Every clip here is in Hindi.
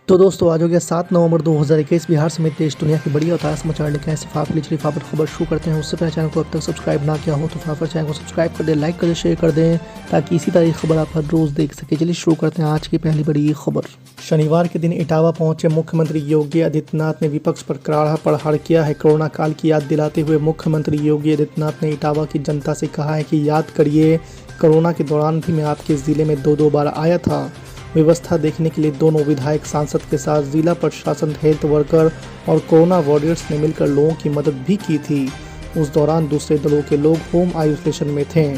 तो दोस्तों आज हो गया 7 नवंबर 2021। बिहार समेत देश दुनिया की बड़ी और ताज़ा समाचार लेकर आए सिर्फ आपके लिए खबर शुरू करते हैं। उससे पहले चैनल को अब तक सब्सक्राइब ना किया हो तो फटाफट चैनल को सब्सक्राइब कर दें, लाइक कर दें, शेयर कर दें ताकि इसी तरह की खबर आप हर रोज़ देख सके। चलिए शुरू करते हैं आज की पहली बड़ी खबर। शनिवार के दिन इटावा पहुंचे मुख्यमंत्री योगी आदित्यनाथ ने विपक्ष पर करारा प्रहार किया है। कोरोना काल की याद दिलाते हुए मुख्यमंत्री योगी आदित्यनाथ ने इटावा की जनता से कहा है कि याद करिए, कोरोना के दौरान भी मैं आपके ज़िले में 2-2 बार आया था। व्यवस्था देखने के लिए दोनों विधायक सांसद के साथ जिला प्रशासन, हेल्थ वर्कर और कोरोना वॉरियर्स ने मिलकर लोगों की मदद भी की थी। उस दौरान दूसरे दलों के लोग होम आइसोलेशन में थे।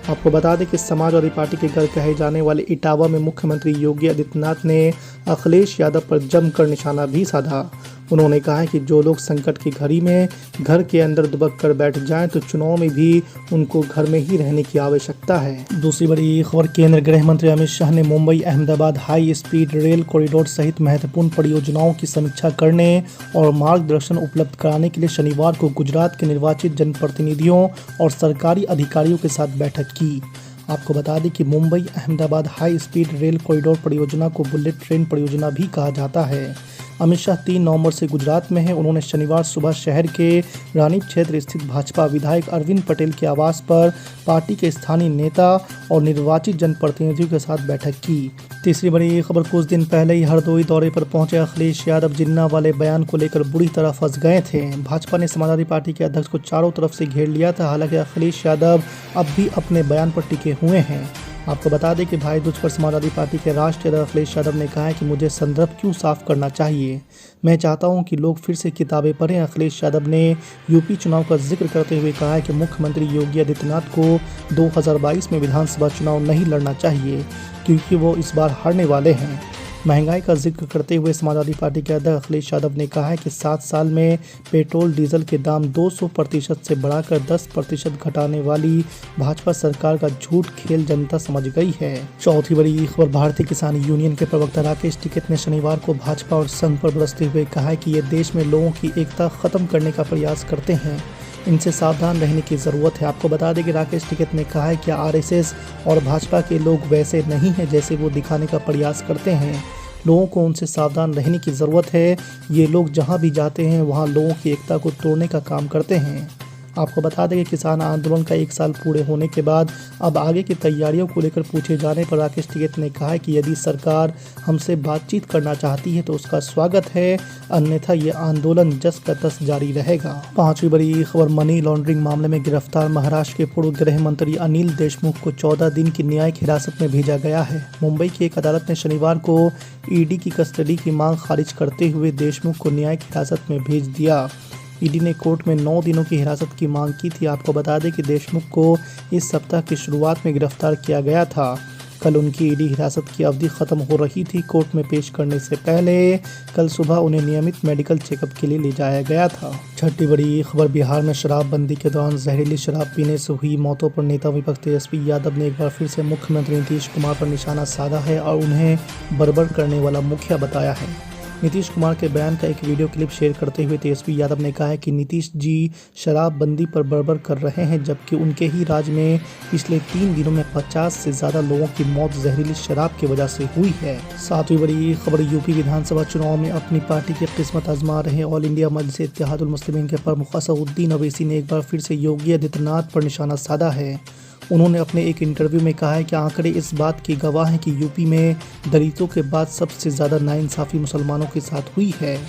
आपको बता दें कि समाजवादी पार्टी के घर कहे जाने वाले इटावा में मुख्यमंत्री योगी आदित्यनाथ ने अखिलेश यादव पर जमकर निशाना भी साधा। उन्होंने कहा है कि जो लोग संकट की घड़ी में घर के अंदर दुबक कर बैठ जाएं तो चुनाव में भी उनको घर में ही रहने की आवश्यकता है। दूसरी बड़ी खबर, केंद्रीय गृह मंत्री अमित शाह ने Mumbai Ahmedabad high speed rail corridor सहित महत्वपूर्ण परियोजनाओं की समीक्षा करने और मार्गदर्शन उपलब्ध कराने के लिए शनिवार को गुजरात के निर्वाचित जनप्रतिनिधियों और सरकारी अधिकारियों के साथ बैठक की। आपको बता दें कि Mumbai Ahmedabad high speed rail corridor परियोजना को बुलेट ट्रेन परियोजना भी कहा जाता है। अमित शाह 3 नवंबर से गुजरात में हैं। उन्होंने शनिवार सुबह शहर के रानी क्षेत्र स्थित भाजपा विधायक अरविंद पटेल के आवास पर पार्टी के स्थानीय नेता और निर्वाचित जनप्रतिनिधियों के साथ बैठक की। तीसरी बड़ी खबर, कुछ दिन पहले ही हरदोई दौरे पर पहुंचे अखिलेश यादव जिन्ना वाले बयान को लेकर बुरी तरह फंस गए थे। भाजपा ने समाजवादी पार्टी के अध्यक्ष को चारों तरफ से घेर लिया था। हालांकि अखिलेश यादव अब भी अपने बयान पर टिके हुए हैं। आपको बता दें कि भाई दूज पर समाजवादी पार्टी के राष्ट्रीय अध्यक्ष अखिलेश यादव ने कहा है कि मुझे संदर्भ क्यों साफ करना चाहिए, मैं चाहता हूं कि लोग फिर से किताबें पढ़ें। अखिलेश यादव ने यूपी चुनाव का जिक्र करते हुए कहा है कि मुख्यमंत्री योगी आदित्यनाथ को 2022 में विधानसभा चुनाव नहीं लड़ना चाहिए क्योंकि वो इस बार हारने वाले हैं। महंगाई का जिक्र करते हुए समाजवादी पार्टी के अध्यक्ष अखिलेश यादव ने कहा है कि 7 साल में पेट्रोल डीजल के दाम 200% से बढ़ाकर 10% घटाने वाली भाजपा सरकार का झूठ खेल जनता समझ गई है। चौथी बड़ी खबर, भारतीय किसान यूनियन के प्रवक्ता राकेश टिकैत ने शनिवार को भाजपा और संघ पर बरसते हुए कहा है कि ये देश में लोगों की एकता खत्म करने का प्रयास करते हैं, इनसे सावधान रहने की ज़रूरत है। आपको बता दें कि राकेश टिकैत ने कहा है कि आरएसएस और भाजपा के लोग वैसे नहीं हैं जैसे वो दिखाने का प्रयास करते हैं। लोगों को उनसे सावधान रहने की ज़रूरत है। ये लोग जहां भी जाते हैं वहां लोगों की एकता को तोड़ने का काम करते हैं। आपको बता दें कि किसान आंदोलन का 1 साल पूरे होने के बाद अब आगे की तैयारियों को लेकर पूछे जाने पर राकेश टिकैत ने कहा है कि यदि सरकार हमसे बातचीत करना चाहती है तो उसका स्वागत है, अन्यथा ये आंदोलन जस का तस जारी रहेगा। पांचवी बड़ी खबर, मनी लॉन्ड्रिंग मामले में गिरफ्तार महाराष्ट्र के पूर्व गृह मंत्री अनिल देशमुख को 14 दिन की न्यायिक हिरासत में भेजा गया है। मुंबई की एक अदालत ने शनिवार को ईडी की कस्टडी की मांग खारिज करते हुए देशमुख को न्यायिक हिरासत में भेज दिया। ईडी ने कोर्ट में 9 दिनों की हिरासत की मांग की थी। आपको बता दें कि देशमुख को इस सप्ताह की शुरुआत में गिरफ्तार किया गया था। कल उनकी ईडी हिरासत की अवधि खत्म हो रही थी। कोर्ट में पेश करने से पहले कल सुबह उन्हें नियमित मेडिकल चेकअप के लिए ले जाया गया था। छठी बड़ी खबर, बिहार में शराबबंदी के दौरान जहरीली शराब पीने से हुई मौतों पर नेता विपक्ष तेजस्वी यादव ने एक बार फिर से मुख्यमंत्री नीतीश कुमार पर निशाना साधा है और उन्हें बर्बर करने वाला मुखिया बताया है। नीतीश कुमार के बयान का एक वीडियो क्लिप शेयर करते हुए तेजस्वी यादव ने कहा है कि नीतीश जी शराबबंदी पर बर्बर कर रहे हैं, जबकि उनके ही राज में पिछले 3 दिनों में 50 से ज़्यादा लोगों की मौत जहरीली शराब की वजह से हुई है। सातवीं बड़ी खबर, यूपी विधानसभा चुनाव में अपनी पार्टी की किस्मत आजमा रहे ऑल इंडिया मजलिस इत्तेहादुल मुस्लिमीन के प्रमुख असदुद्दीन ओवैसी ने एक बार फिर से योगी आदित्यनाथ पर निशाना साधा है। उन्होंने अपने एक इंटरव्यू में कहा है कि आंकड़े इस बात की गवाह हैं कि यूपी में दलितों के बाद सबसे ज़्यादा नाइंसाफ़ी मुसलमानों के साथ हुई है।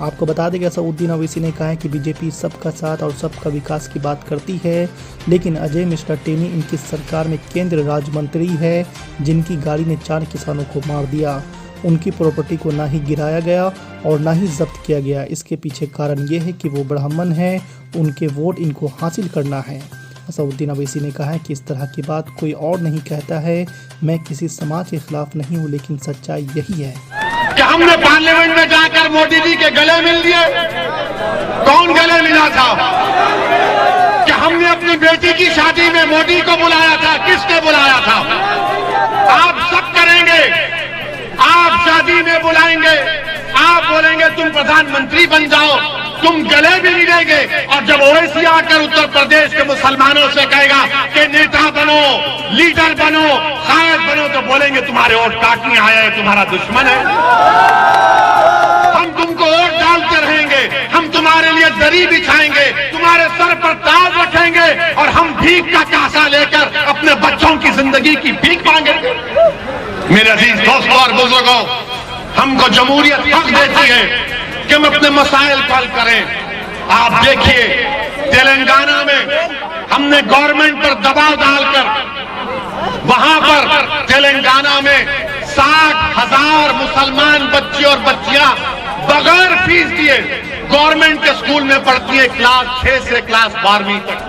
आपको बता दें कि असदुद्दीन ओवैसी ने कहा है कि बीजेपी सबका साथ और सबका विकास की बात करती है, लेकिन अजय मिश्रा टेनी इनकी सरकार में केंद्रीय राज्य मंत्री है जिनकी गाड़ी ने 4 किसानों को मार दिया। उनकी प्रॉपर्टी को ना ही गिराया गया और ना ही जब्त किया गया। इसके पीछे कारण ये है कि वो ब्राह्मण हैं, उनके वोट इनको हासिल करना है। असदुद्दीन ओवैसी ने कहा है कि इस तरह की बात कोई और नहीं कहता है। मैं किसी समाज के खिलाफ नहीं हूँ, लेकिन सच्चाई यही है कि हमने पार्लियामेंट में जाकर मोदी जी के गले मिल लिए। कौन गले मिला था? कि हमने अपनी बेटी की शादी में मोदी को बुलाया था। किसने बुलाया था? आप सब करेंगे, आप शादी में बुलाएंगे, आप बोलेंगे तुम प्रधानमंत्री बन जाओ, तुम गले भी मिलेंगे। और जब ओवैसी आकर उत्तर प्रदेश के मुसलमानों से कहेगा कि नेता बनो, लीडर बनो, कायद बनो, तो बोलेंगे तुम्हारे वोट काटने आया है, तुम्हारा दुश्मन है। दरी बिछाएंगे, तुम्हारे सर पर ताज रखेंगे और हम भीख का कासा लेकर अपने बच्चों की जिंदगी की भीख मांगेंगे। मेरे अजीज दोस्तों और बुजुर्गों, हमको जमहूरियत हक देती है कि हम अपने मसाइल हल करें। आप देखिए तेलंगाना में हमने गवर्नमेंट पर दबाव डालकर वहां पर तेलंगाना में 60,000 मुसलमान बच्चे और बच्चियां बगैर फीस दिए गवर्नमेंट के स्कूल में पढ़ती है, क्लास 6 से क्लास 12वीं तक।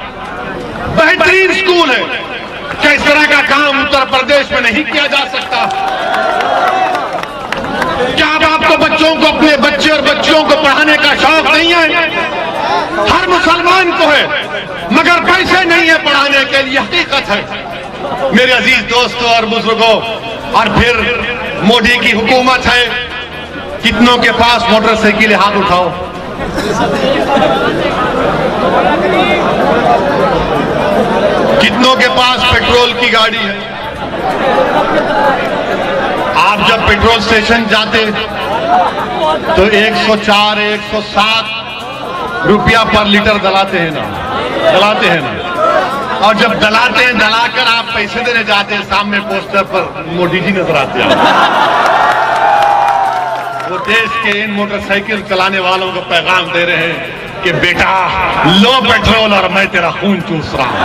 बेहतरीन स्कूल है। क्या इस तरह का काम उत्तर प्रदेश में नहीं किया जा सकता? क्या अब आपको बच्चों को, अपने बच्चे और बच्चियों को पढ़ाने का शौक नहीं है? हर मुसलमान को है, मगर पैसे नहीं है पढ़ाने के लिए। हकीकत है मेरे अजीज दोस्तों और बुजुर्गों। और फिर मोदी की हुकूमत है, कितनों के पास मोटरसाइकिल है? हाथ उठाओ। कितनों के पास पेट्रोल की गाड़ी है? आप जब पेट्रोल स्टेशन जाते तो 104, 107 रुपया पर लीटर दलाते हैं ना। और जब दलाते हैं, दलाकर आप पैसे देने जाते हैं, सामने पोस्टर पर मोदी जी नजर आते हैं। वो देश के इन मोटरसाइकिल चलाने वालों को पैगाम दे रहे हैं कि बेटा लो पेट्रोल और मैं तेरा खून चूस रहा हूं।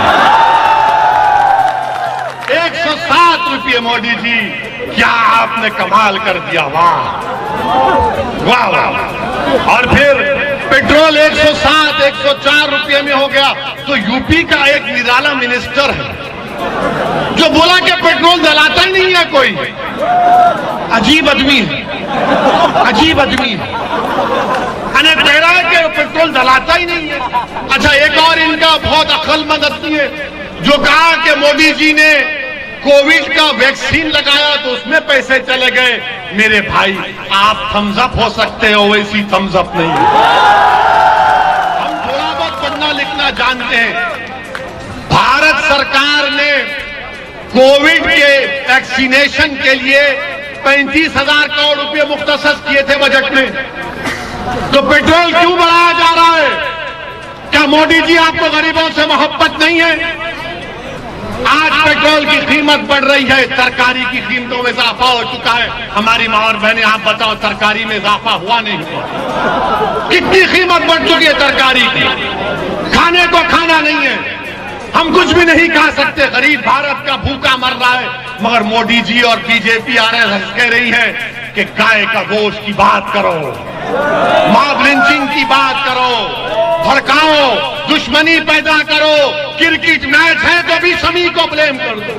107 रुपये मोदी जी, क्या आपने कमाल कर दिया। वाह वाह। और फिर पेट्रोल 107, 104 रुपये में हो गया तो यूपी का एक निराला मिनिस्टर है जो बोला कि पेट्रोल दलाता ही नहीं है कोई। अजीब आदमी है, अजीब आदमी है। कह रहा है कि पेट्रोल दलाता ही नहीं है। अच्छा, एक और इनका बहुत अक्लमंद आदमी है जो कहा कि मोदी जी ने कोविड का वैक्सीन लगाया तो उसमें पैसे चले गए। मेरे भाई, आप थम्स अप हो सकते हो, वैसी थम्स अप नहीं। हम थोड़ा बहुत पढ़ना लिखना जानते हैं। भारत सरकार ने कोविड के वैक्सीनेशन के लिए 35,000 करोड़ रुपए मुख्तसस किए थे बजट में। तो पेट्रोल क्यों बढ़ाया जा रहा है? क्या मोदी जी आपको गरीबों से मोहब्बत नहीं है? आज पेट्रोल की कीमत बढ़ रही है, तरकारी की कीमतों में इजाफा हो चुका है। हमारी माँ और बहनें, आप बताओ, तरकारी में इजाफा हुआ नहीं हुआ? कितनी कीमत बढ़ चुकी है तरकारी की। खाने को खाना नहीं है, हम कुछ भी नहीं खा सकते। गरीब भारत का भूखा मर रहा है, मगर मोदी जी और बीजेपी आरएसएस कह रही है कि गाय का गोश्त की बात करो, मॉब लिंचिंग की बात करो, भड़काओ, दुश्मनी पैदा करो। क्रिकेट मैच है तो भी शमी को ब्लेम कर दो।